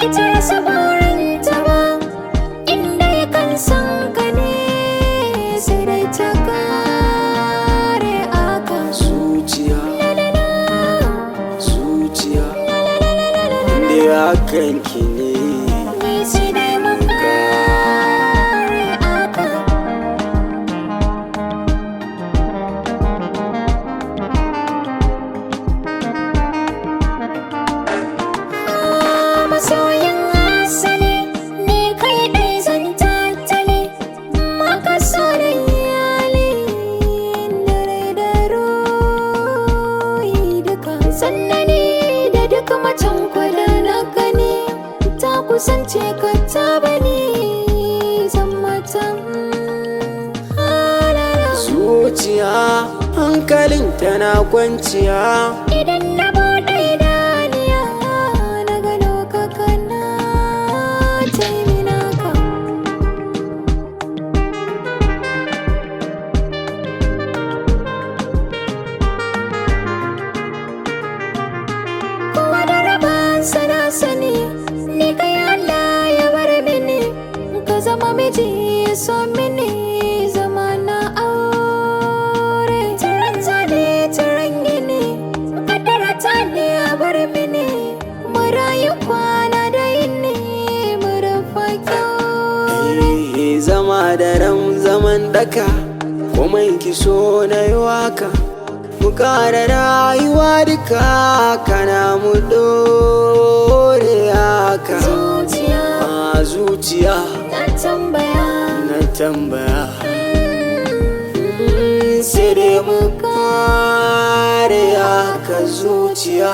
ita rasa burinta ba, inda ya kan san ka ne sai dai ta kare aka. Zuciya, zuciya, inda hakan ki ne Ni sai dai mun kare aka. Masoyin asali ne kai ɗai zan tattali, maka so da iyali da rai da ruhi duka. Sannani da duk macen kwada na gani ta kusance ka ta bani zan matan halala. zuciya, hankalin tana kwanciya. Idan na buɗe idaniya na gano ka kana taimina ka. Kowa da rabansa na sani, ni kai Allah ya bar mini, ka zama miji ya so mini zama na aure. Tiran zane tiran gini, kaddara ta ne a bar mini, mu rayu kwana da yini mu rufa kyaure. Zama da ran zaman daka, kuma ki so na yi waka. Mu ƙara rayuwa duka, kana mu dore haka. Zuciya A zuciya na tambaya, na tambaya, sai dai mu kare haka zuciya.